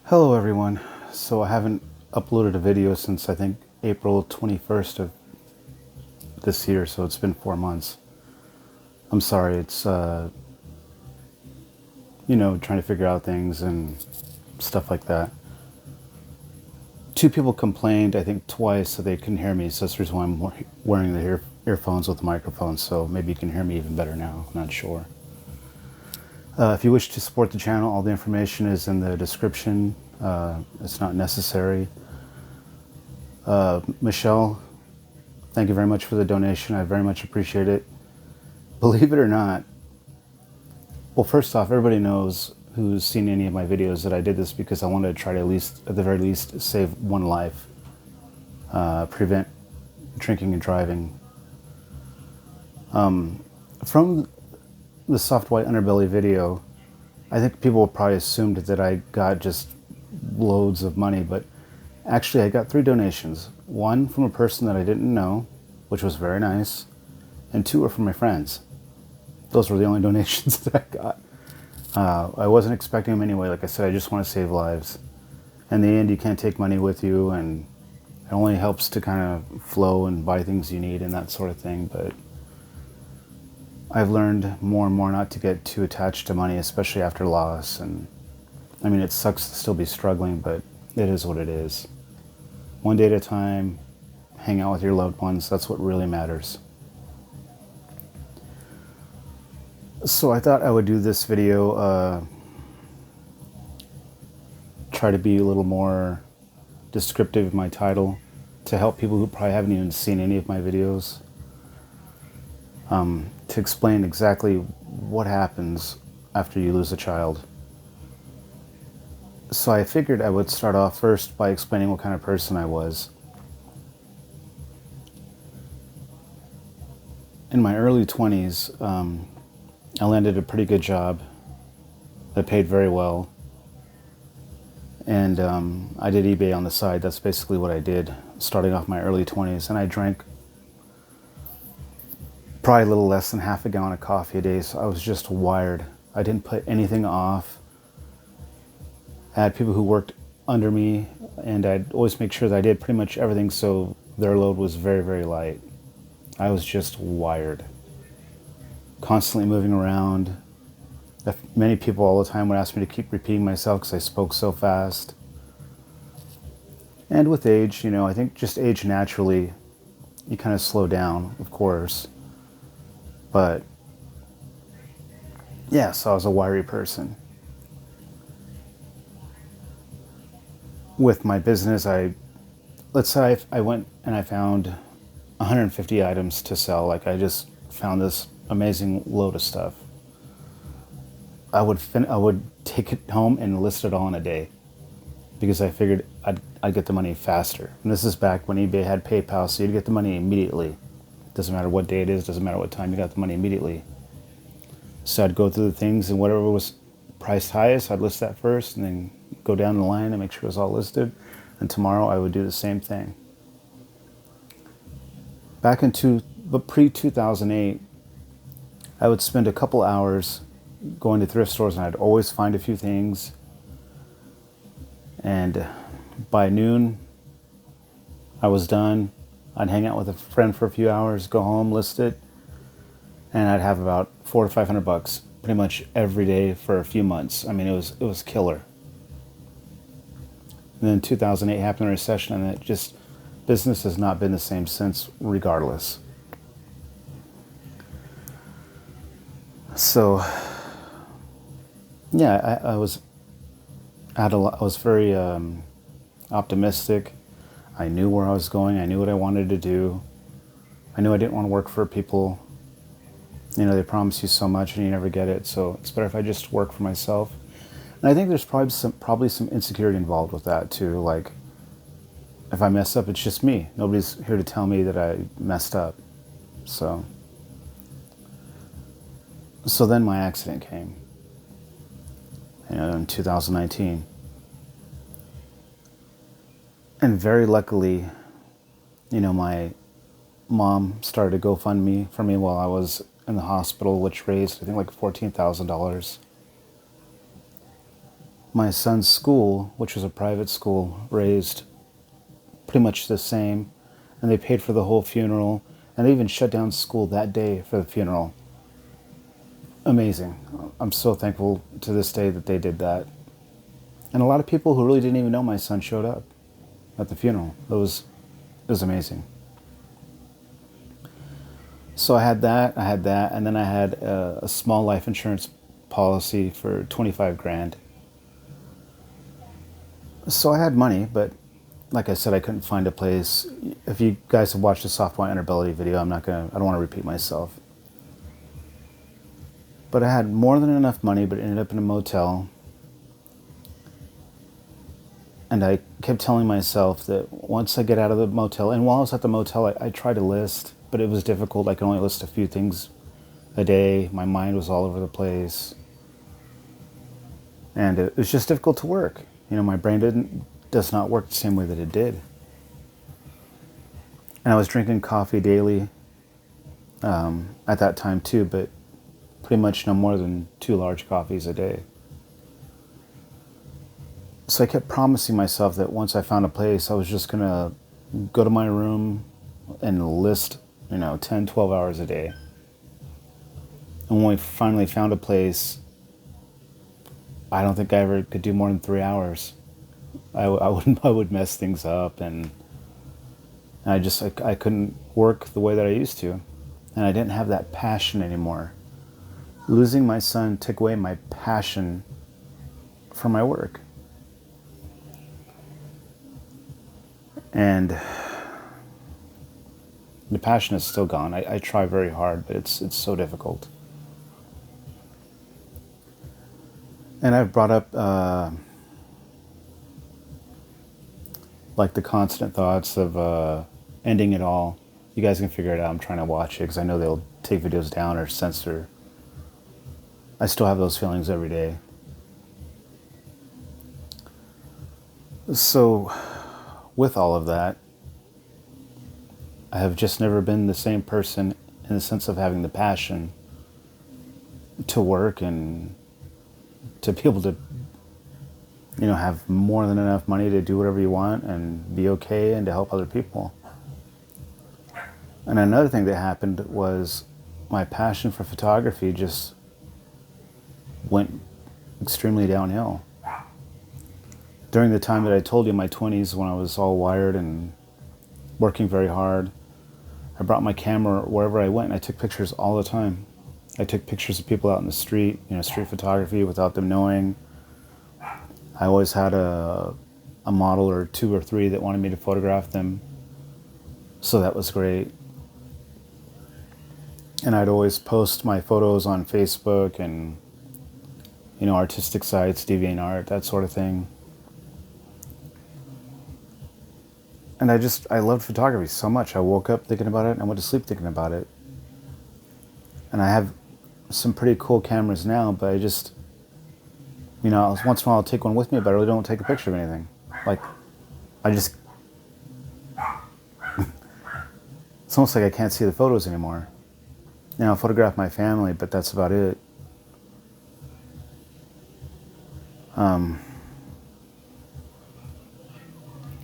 Hello everyone. So I haven't uploaded a video since I think April 21st of this year, so it's been 4 months. I'm sorry, it's trying to figure out things and stuff like that. Two people complained, I think twice, that they couldn't hear me, so that's the reason why I'm wearing the earphones with the microphone, so maybe you can hear me even better now, I'm not sure. If you wish to support the channel, all the information is in the description. It's not necessary. Michelle, thank you very much for the donation. I very much appreciate it. Believe it or not, well, first off, everybody knows who's seen any of my videos that I did this because I wanted to try to at the very least, save one life, prevent drinking and driving. From the soft white underbelly video, I think people probably assumed that I got just loads of money, but actually I got 3 donations. One from a person that I didn't know, which was very nice, and 2 were from my friends. Those were the only donations that I got. I wasn't expecting them anyway. Like I said, I just want to save lives. In the end, you can't take money with you, and it only helps to kind of flow and buy things you need and that sort of thing, but I've learned more and more not to get too attached to money, especially after loss. And I mean, it sucks to still be struggling, but it is what it is. One day at a time, hang out with your loved ones. That's what really matters. So I thought I would do this video, try to be a little more descriptive of my title to help people who probably haven't even seen any of my videos. To explain exactly what happens after you lose a child. So I figured I would start off first by explaining what kind of person I was. In my early 20s, I landed a pretty good job that paid very well. And I did eBay on the side. That's basically what I did, starting off my early 20s. And I drank probably a little less than half a gallon of coffee a day, so I was just wired. I didn't put anything off. I had people who worked under me, and I'd always make sure that I did pretty much everything so their load was very, very light. I was just wired. Constantly moving around. Many people all the time would ask me to keep repeating myself because I spoke so fast. And with age, I think just age naturally, you kind of slow down, of course. But yeah, so I was a wiry person. With my business, let's say I went and I found 150 items to sell. Like I just found this amazing load of stuff. I would take it home and list it all in a day because I figured I'd get the money faster. And this is back when eBay had PayPal, so you'd get the money immediately. Doesn't matter what day it is, doesn't matter what time, you got the money immediately. So I'd go through the things, and whatever was priced highest, I'd list that first, and then go down the line and make sure it was all listed. And tomorrow I would do the same thing. Back in pre-2008, I would spend a couple hours going to thrift stores, and I'd always find a few things. And by noon, I was done. I'd hang out with a friend for a few hours, go home, list it, and I'd have about $400 to $500 pretty much every day for a few months. I mean, it was killer. And then 2008 happened, a recession, and business has not been the same since, regardless. So, yeah, I was very optimistic. I knew where I was going. I knew what I wanted to do. I knew I didn't want to work for people. They promise you so much and you never get it. So it's better if I just work for myself. And I think there's probably some insecurity involved with that too. Like, if I mess up, it's just me. Nobody's here to tell me that I messed up. So then my accident came, in 2019. And very luckily, my mom started a GoFundMe for me while I was in the hospital, which raised, I think, like $14,000. my son's school, which was a private school, raised pretty much the same, and they paid for the whole funeral, and they even shut down school that day for the funeral. Amazing. I'm so thankful to this day that they did that. And a lot of people who really didn't even know my son showed up at the funeral. It was amazing. So I had that, and then I had a small life insurance policy for 25 grand. So I had money, but like I said, I couldn't find a place. If you guys have watched the soft white underbelly video, I don't want to repeat myself. But I had more than enough money, but ended up in a motel. And I kept telling myself that once I get out of the motel, and while I was at the motel, I tried to list, but it was difficult. I could only list a few things a day. My mind was all over the place. And it was just difficult to work. You know, my brain does not work the same way that it did. And I was drinking coffee daily at that time too, but pretty much no more than 2 large coffees a day. So I kept promising myself that once I found a place, I was just going to go to my room and list, 10, 12 hours a day. And when we finally found a place, I don't think I ever could do more than 3 hours. I would mess things up, and I couldn't work the way that I used to. And I didn't have that passion anymore. Losing my son took away my passion for my work. And the passion is still gone. I try very hard, but it's so difficult. And I've brought up like the constant thoughts of ending it all. You guys can figure it out. I'm trying to watch it because I know they'll take videos down or censor. I still have those feelings every day. So with all of that, I have just never been the same person in the sense of having the passion to work and to be able to, have more than enough money to do whatever you want and be okay and to help other people. And another thing that happened was my passion for photography just went extremely downhill. During the time that I told you, in my 20s, when I was all wired and working very hard, I brought my camera wherever I went and I took pictures all the time. I took pictures of people out in the street, street photography without them knowing. I always had a model or 2 or 3 that wanted me to photograph them. So that was great. And I'd always post my photos on Facebook and, artistic sites, DeviantArt, that sort of thing. And I loved photography so much. I woke up thinking about it and I went to sleep thinking about it. And I have some pretty cool cameras now, but I just, once in a while I'll take one with me, but I really don't take a picture of anything. Like, it's almost like I can't see the photos anymore. I'll photograph my family, but that's about it.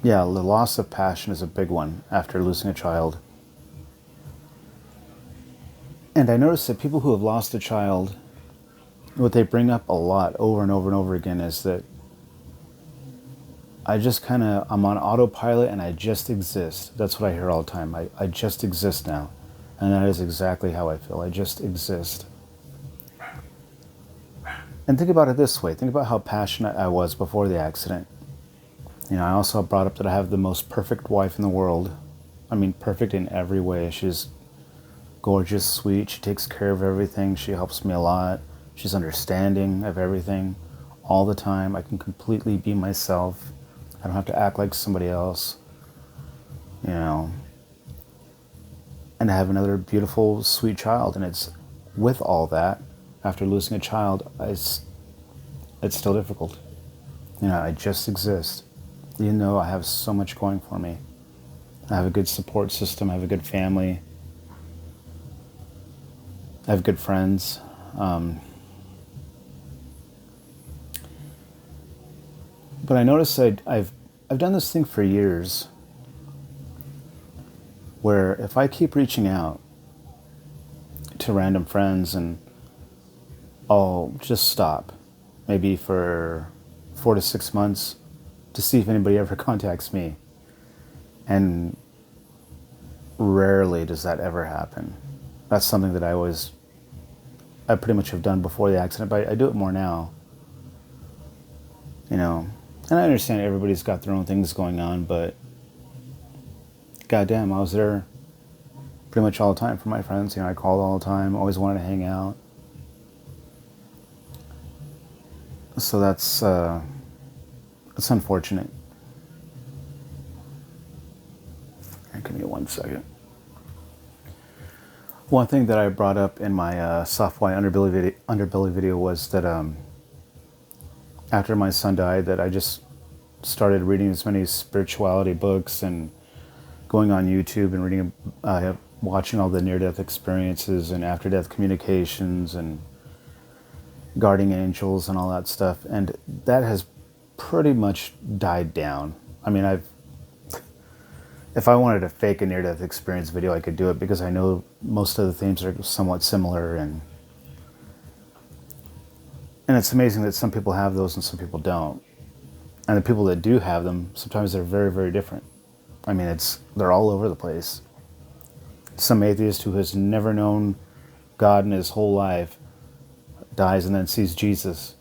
Yeah, the loss of passion is a big one after losing a child. And I noticed that people who have lost a child, what they bring up a lot over and over and over again is that I'm on autopilot and I just exist. That's what I hear all the time. I just exist now. And that is exactly how I feel. I just exist. And think about it this way. Think about how passionate I was before the accident. I also brought up that I have the most perfect wife in the world. I mean, perfect in every way. She's gorgeous, sweet. She takes care of everything. She helps me a lot. She's understanding of everything all the time. I can completely be myself. I don't have to act like somebody else. And I have another beautiful, sweet child. And it's with all that, after losing a child, it's still difficult. I just exist. Even though I have so much going for me. I have a good support system. I have a good family. I have good friends. But I noticed I've done this thing for years where if I keep reaching out to random friends and I'll just stop, maybe for 4 to 6 months, to see if anybody ever contacts me. And rarely does that ever happen. That's something that I pretty much have done before the accident, but I do it more now. You know, and I understand everybody's got their own things going on, but goddamn, I was there pretty much all the time for my friends. You know, I called all the time, always wanted to hang out. So that's unfortunate. Give me 1 second. One thing that I brought up in my soft white underbelly video was that after my son died, that I just started reading as many spirituality books and going on YouTube and reading, watching all the near-death experiences and after-death communications and guardian angels and all that stuff, and that has pretty much died down. I mean, if I wanted to fake a near-death experience video, I could do it because I know most of the themes are somewhat similar, and it's amazing that some people have those and some people don't. And the people that do have them, sometimes they're very, very different. I mean, they're all over the place. Some atheist who has never known God in his whole life dies and then sees Jesus.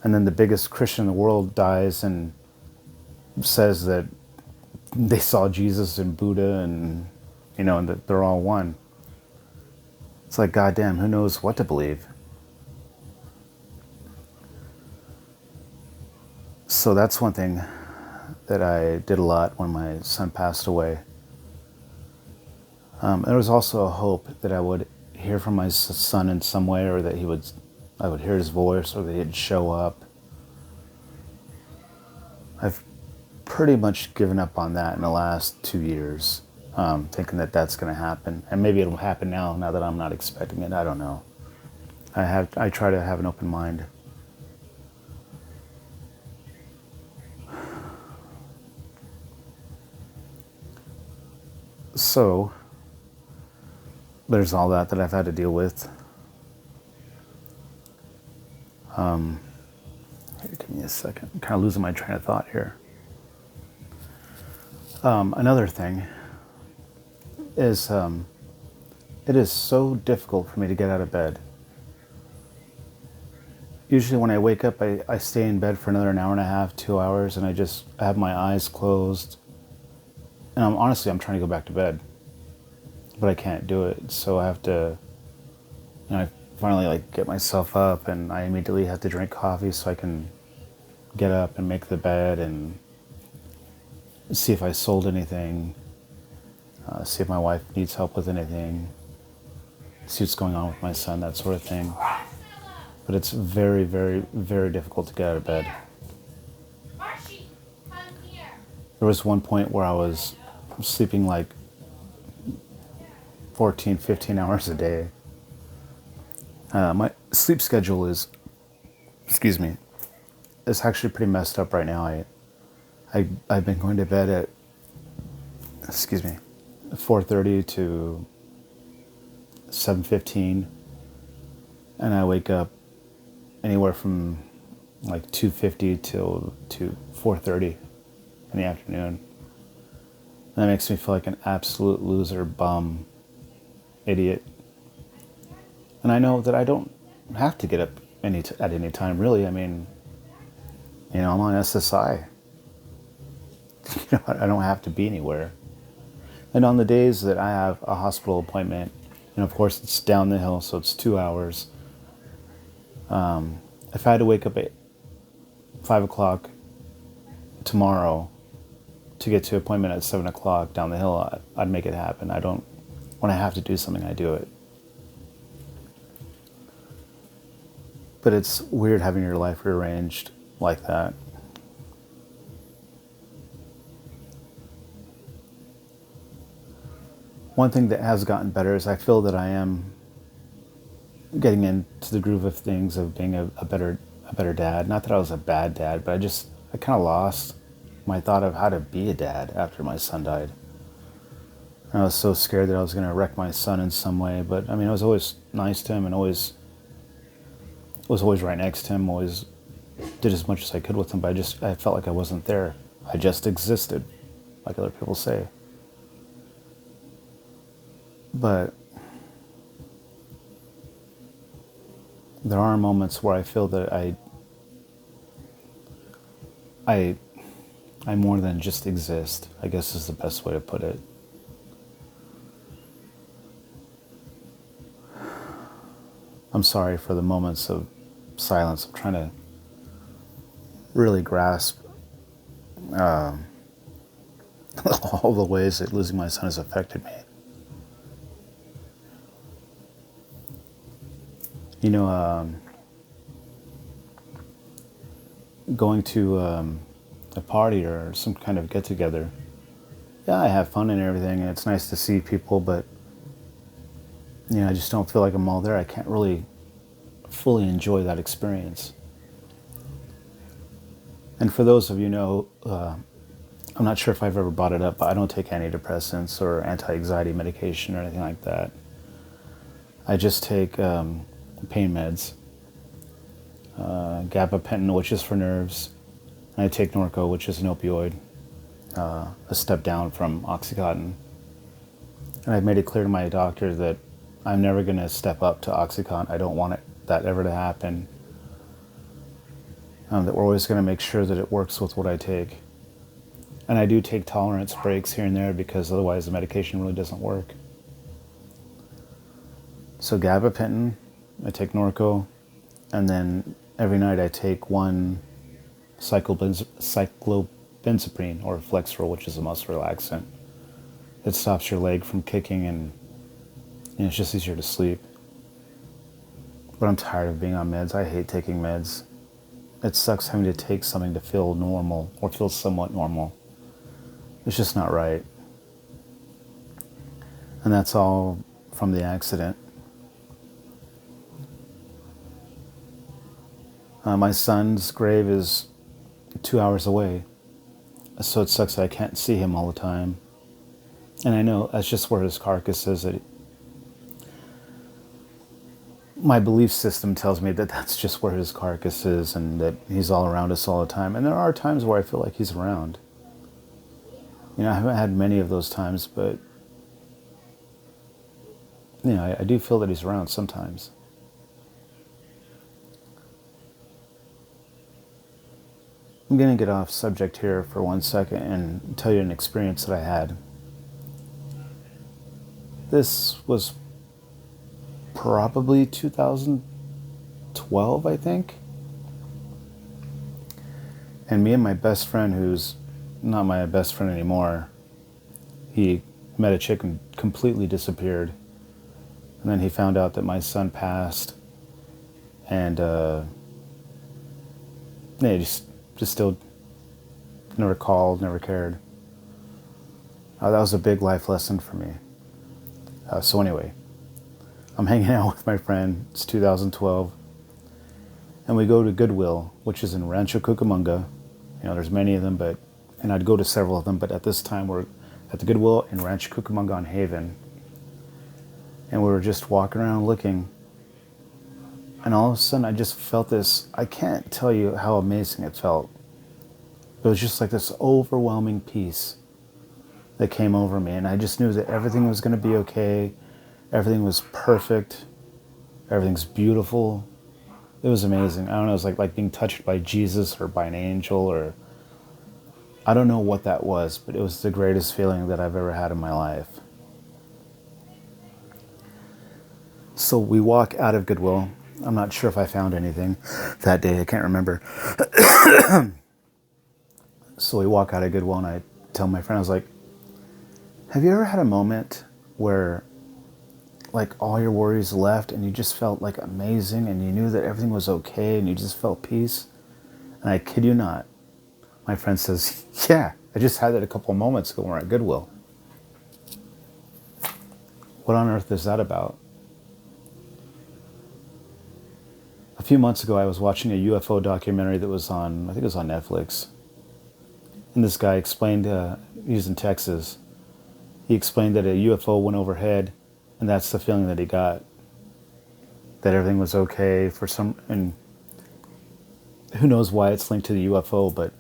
And then the biggest Christian in the world dies and says that they saw Jesus and Buddha and, you know, and that they're all one. It's like, goddamn, who knows what to believe? So that's one thing that I did a lot when my son passed away. There was also a hope that I would hear from my son in some way, or that I would hear his voice, or that he'd show up. I've pretty much given up on that in the last 2 years, thinking that that's going to happen. And maybe it'll happen now that I'm not expecting it. I don't know. I try to have an open mind. So, there's all that I've had to deal with. Give me a second. I'm kind of losing my train of thought here. Another thing is it is so difficult for me to get out of bed. Usually when I wake up, I stay in bed for another 1.5 hours, 2 hours, and I just have my eyes closed. And I'm trying to go back to bed, but I can't do it. So I have to, I finally get myself up, and I immediately have to drink coffee so I can get up and make the bed and see if I sold anything, see if my wife needs help with anything, see what's going on with my son, that sort of thing. But it's very, very, very difficult to get out of bed. There was one point where I was sleeping 14, 15 hours a day. My sleep schedule is actually pretty messed up right now. I've been going to bed at 4:30 to 7:15, and I wake up anywhere from 2:50 to 4:30 in the afternoon. And that makes me feel like an absolute loser, bum, idiot. And I know that I don't have to get up at any time, really. I mean, I'm on SSI. I don't have to be anywhere. And on the days that I have a hospital appointment, of course it's down the hill, so it's 2 hours. If I had to wake up at 5 o'clock tomorrow to get to an appointment at 7 o'clock down the hill, I'd make it happen. When I have to do something, I do it. But it's weird having your life rearranged like that. One thing that has gotten better is I feel that I am getting into the groove of things, of being a better dad. Not that I was a bad dad, but I kind of lost my thought of how to be a dad after my son died. And I was so scared that I was going to wreck my son in some way. But I mean, I was always nice to him and always was always right next to him. Always did as much as I could with him. But I felt like I wasn't there. I just existed, like other people say. But there are moments where I feel that I more than just exist, I guess is the best way to put it. I'm sorry for the moments of silence. I'm trying to really grasp all the ways that losing my son has affected me. You know, going to a party or some kind of get-together, yeah, I have fun and everything, and it's nice to see people, but you know, I just don't feel like I'm all there. I can't really fully enjoy that experience. And for those of you know, I'm not sure if I've ever brought it up, but I don't take antidepressants or anti-anxiety medication or anything like that. I just take pain meds, gabapentin, which is for nerves, and I take Norco, which is an opioid, a step down from Oxycontin. And I've made it clear to my doctor that I'm never going to step up to Oxycontin. I don't want that ever to happen. That we're always going to make sure that it works with what I take. And I do take tolerance breaks here and there because otherwise the medication really doesn't work. So gabapentin, I take Norco, and then every night I take one cyclobenzaprine or Flexeril, which is a muscle relaxant. It stops your leg from kicking, and you know, it's just easier to sleep. But I'm tired of being on meds. I hate taking meds. It sucks having to take something to feel normal or feel somewhat normal. It's just not right. And that's all from the accident. My son's grave is 2 hours away, so it sucks that I can't see him all the time. And I know that's just where his carcass is. My belief system tells me that that's just where his carcass is and that he's all around us all the time. And there are times where I feel like he's around. You know, I haven't had many of those times, but you know, I do feel that he's around sometimes. I'm going to get off subject here for 1 second and tell you an experience that I had. This was probably 2012, I think. And me and my best friend, who's not my best friend anymore, he met a chick and completely disappeared. And then he found out that my son passed. And he just still never called, never cared. That was a big life lesson for me. So anyway, I'm hanging out with my friend. It's 2012. And we go to Goodwill, which is in Rancho Cucamonga. You know, there's many of them, and I'd go to several of them, but at this time we're at the Goodwill in Rancho Cucamonga on Haven. And we were just walking around looking. And all of a sudden I just felt this, I can't tell you how amazing it felt. It was just like this overwhelming peace that came over me. And I just knew that everything was going to be okay. Everything was perfect. Everything's beautiful. It was amazing. I don't know, it was like being touched by Jesus or by an angel, or I don't know what that was, but it was the greatest feeling that I've ever had in my life. So we walk out of Goodwill. I'm not sure if I found anything that day. I can't remember. So we walk out of Goodwill and I tell my friend, I was like, have you ever had a moment where like all your worries left and you just felt like amazing and you knew that everything was okay and you just felt peace? And I kid you not, my friend says, yeah, I just had that a couple of moments ago when we were at Goodwill. What on earth is that about? A few months ago, I was watching a UFO documentary that was on, I think it was on Netflix. And this guy explained, he was in Texas, he explained that a UFO went overhead, and that's the feeling that he got, that everything was okay for some, and who knows why it's linked to the UFO, but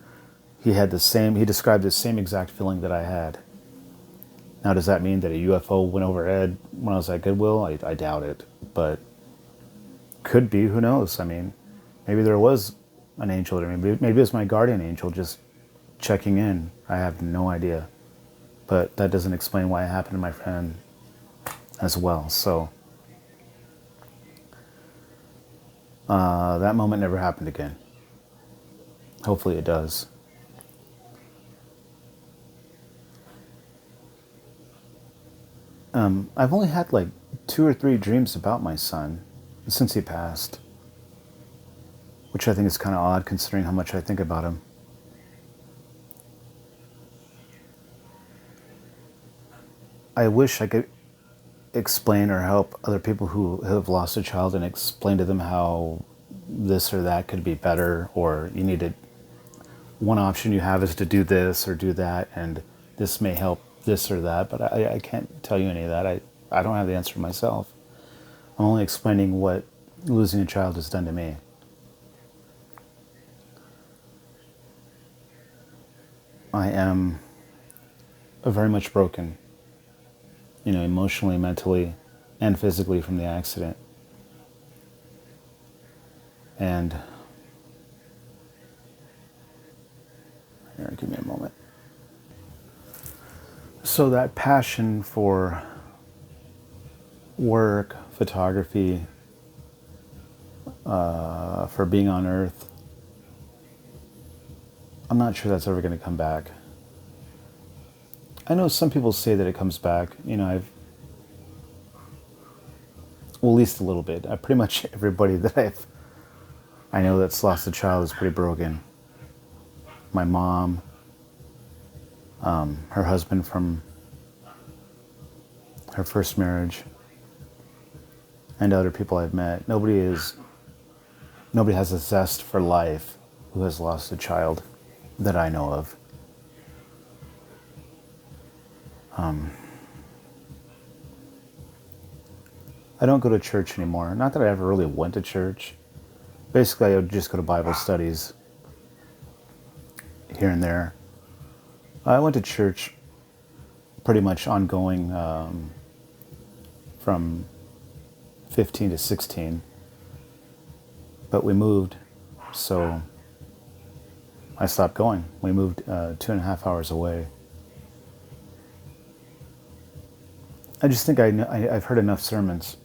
he described the same exact feeling that I had. Now, does that mean that a UFO went overhead when I was at Goodwill? I doubt it, but could be, who knows? I mean, maybe there was an angel there, maybe it was my guardian angel just checking in. I have no idea, but that doesn't explain why it happened to my friend as well. So that moment never happened again. Hopefully it does. I've only had like 2 or 3 dreams about my son since he passed, which I think is kind of odd considering how much I think about him. I wish I could explain or help other people who have lost a child and explain to them how this or that could be better, or you need to, one option you have is to do this or do that, and this may help this or that, but I can't tell you any of that. I don't have the answer myself. I'm only explaining what losing a child has done to me. I am very much broken, emotionally, mentally, and physically from the accident. And here, give me a moment. So that passion for work, photography, for being on Earth, I'm not sure that's ever going to come back. I know some people say that it comes back. Well, at least a little bit. Pretty much everybody that I know that's lost a child is pretty broken. My mom, her husband from her first marriage, and other people I've met. Nobody has a zest for life who has lost a child that I know of. I don't go to church anymore. Not that I ever really went to church. Basically, I would just go to Bible studies here and there. I went to church pretty much ongoing from 15 to 16, but we moved, so I stopped going. We moved 2.5 hours away. I just think I've heard enough sermons.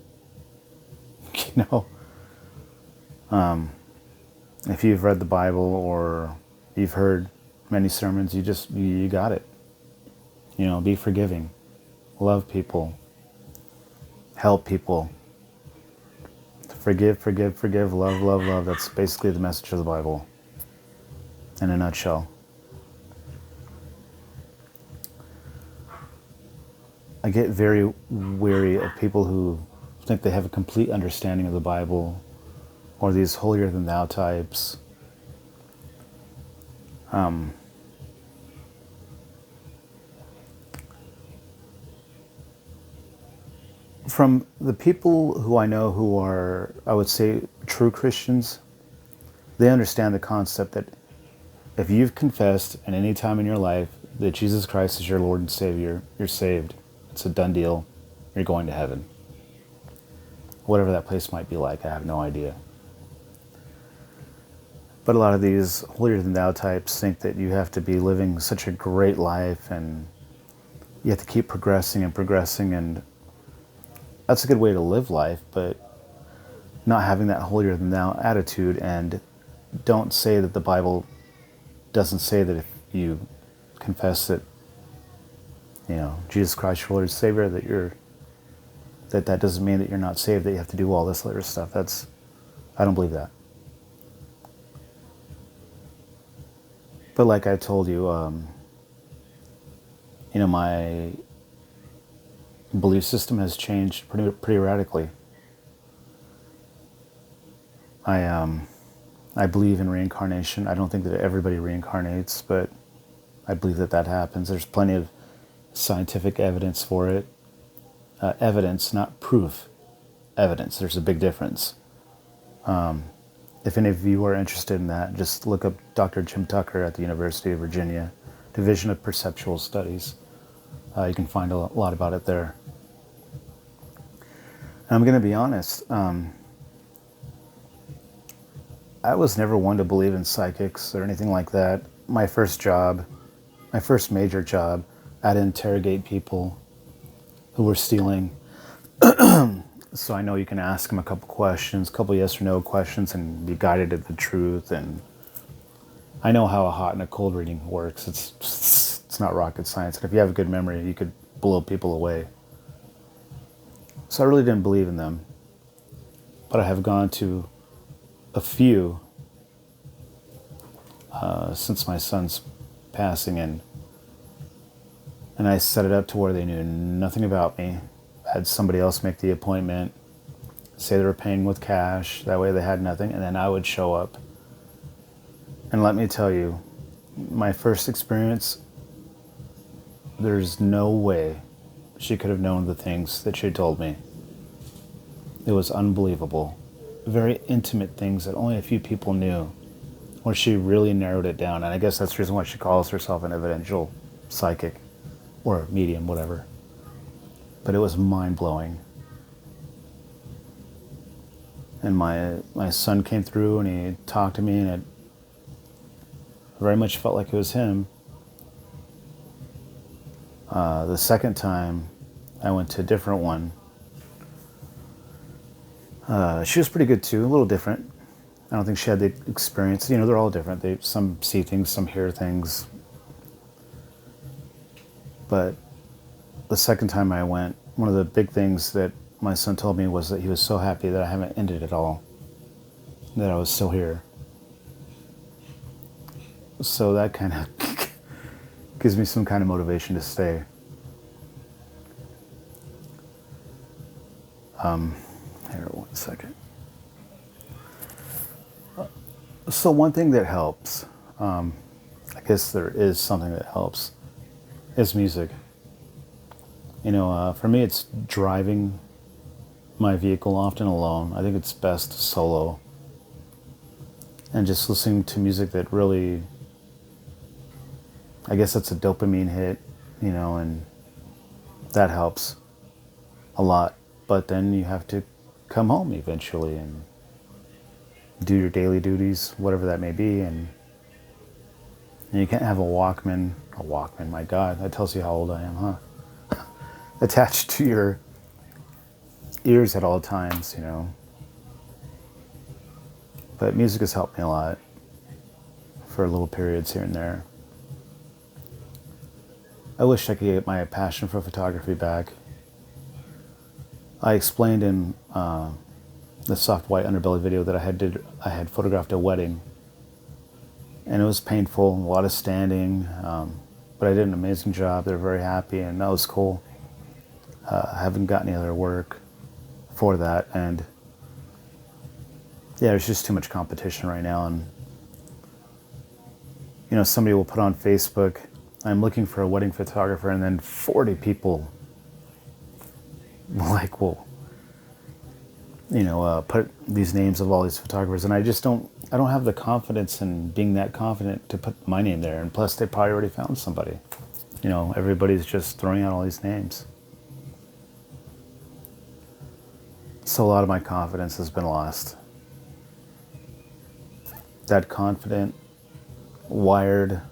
If you've read the Bible or you've heard many sermons, you got it. Be forgiving, love people, help people, forgive, love, love, love. That's basically the message of the Bible in a nutshell. I get very wary of people who think they have a complete understanding of the Bible, or these holier-than-thou types. From the people who I know who are, I would say, true Christians, they understand the concept that if you've confessed at any time in your life that Jesus Christ is your Lord and Savior, you're saved. It's a done deal. You're going to heaven. Whatever that place might be like, I have no idea. But a lot of these holier-than-thou types think that you have to be living such a great life and you have to keep progressing, and that's a good way to live life, but not having that holier-than-thou attitude. And don't say that the Bible doesn't say that if you confess that, Jesus Christ, your Lord and Savior, that doesn't mean that you're not saved, that you have to do all this later stuff. I don't believe that. But like I told you, my belief system has changed pretty radically. I believe in reincarnation. I don't think that everybody reincarnates, but I believe that that happens. There's plenty of scientific evidence for it. Evidence, not proof. Evidence. There's a big difference. If any of you are interested in that, just look up Dr. Jim Tucker at the University of Virginia, Division of Perceptual Studies. You can find a lot about it there. And I'm going to be honest, I was never one to believe in psychics or anything like that. My first major job, I had to interrogate people who were stealing. So I know you can ask them a couple questions, a couple yes or no questions, and be guided to the truth. And I know how a hot and a cold reading works. It's not rocket science. And if you have a good memory, you could blow people away. So I really didn't believe in them. But I have gone to a few since my son's passing, and I set it up to where they knew nothing about me. I had somebody else make the appointment, say they were paying with cash, that way they had nothing, and then I would show up. And let me tell you, my first experience, there's no way she could have known the things that she told me. It was unbelievable. Very intimate things that only a few people knew, where she really narrowed it down. And I guess that's the reason why she calls herself an evidential psychic or medium, whatever. But it was mind-blowing. And my son came through and he talked to me, and it very much felt like it was him. The second time I went to a different one, she was pretty good too, a little different. I don't think she had the experience. You know, they're all different. Some see things, some hear things. But the second time I went, one of the big things that my son told me was that he was so happy that I haven't ended it all, that I was still here. So that kind of gives me some kind of motivation to stay. Here, 1 second. So one thing that helps, I guess there is something that helps, is music. You know, for me it's driving my vehicle, often alone. I think it's best solo. And just listening to music that really, I guess that's a dopamine hit, you know, and that helps a lot. But then you have to come home eventually and do your daily duties, whatever that may be, and you can't have a Walkman, my God, that tells you how old I am, huh? Attached to your ears at all times, you know. But music has helped me a lot for little periods here and there. I wish I could get my passion for photography back. I explained in the soft white underbelly video that I had photographed a wedding, and it was painful, a lot of standing, but I did an amazing job. They were very happy, and that was cool. I haven't got any other work for that, and yeah, there's just too much competition right now. And you know, somebody will put on Facebook, I'm looking for a wedding photographer, and then 40 people like will, you know, put these names of all these photographers, and I don't have the confidence in being that confident to put my name there. And plus, they probably already found somebody. You know, everybody's just throwing out all these names. So a lot of my confidence has been lost. That confident, wired,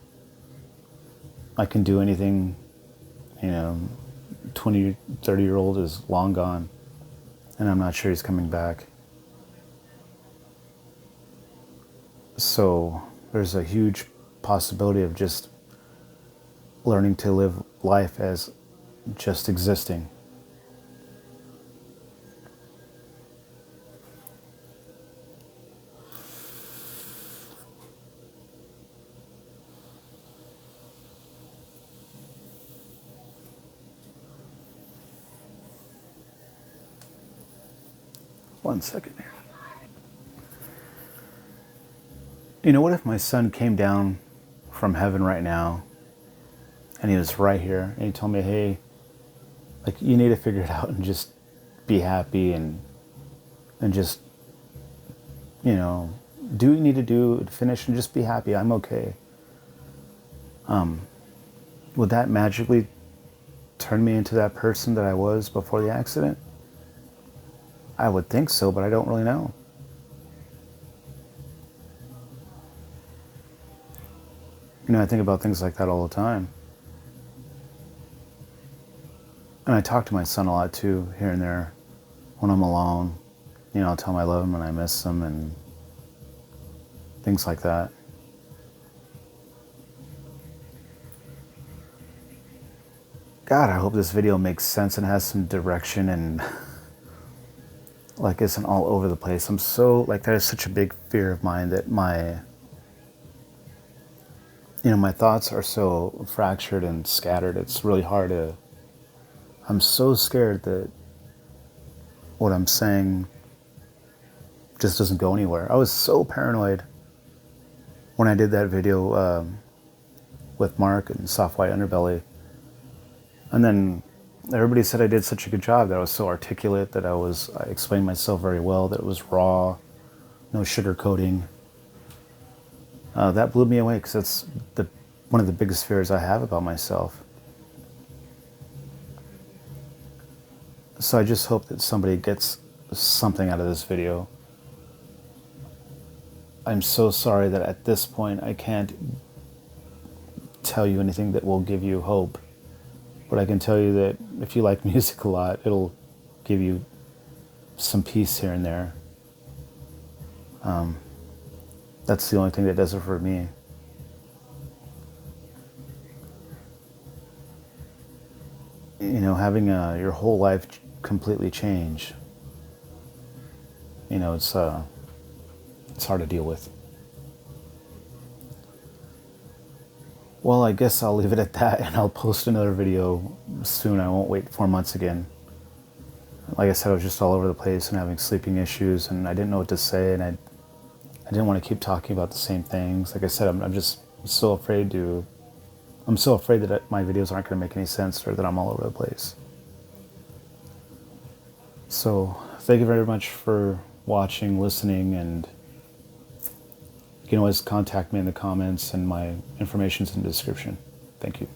I can do anything, you know, 20, 30-year-old is long gone. And I'm not sure he's coming back. So there's a huge possibility of just learning to live life as just existing. One second here. You know, what if my son came down from heaven right now and he was right here, and he told me, hey, like, you need to figure it out and just be happy, and just, you know, do what you need to do to finish and just be happy. I'm okay. Would that magically turn me into that person that I was before the accident? I would think so, but I don't really know. You know, I think about things like that all the time. And I talk to my son a lot too, here and there, when I'm alone. You know, I'll tell him I love him and I miss him and things like that. God, I hope this video makes sense and has some direction and like isn't all over the place. I'm so, like, that is such a big fear of mine, that my, you know, my thoughts are so fractured and scattered. It's really hard to, I'm so scared that what I'm saying just doesn't go anywhere. I was so paranoid when I did that video with Mark and Soft White Underbelly. And then everybody said I did such a good job, that I was so articulate, that I explained myself very well, that it was raw, no sugarcoating. That blew me away, because that's one of the biggest fears I have about myself. So I just hope that somebody gets something out of this video. I'm so sorry that at this point I can't tell you anything that will give you hope. But I can tell you that if you like music a lot, it'll give you some peace here and there. That's the only thing that does it for me. You know, having your whole life completely change, you know, it's hard to deal with. Well, I guess I'll leave it at that, and I'll post another video soon. I won't wait 4 months again. Like I said, I was just all over the place and having sleeping issues, and I didn't know what to say, and I didn't want to keep talking about the same things. Like I said, I'm just so afraid that my videos aren't going to make any sense, or that I'm all over the place. So thank you very much for watching, listening, and you can always contact me in the comments, and my information's in the description. Thank you.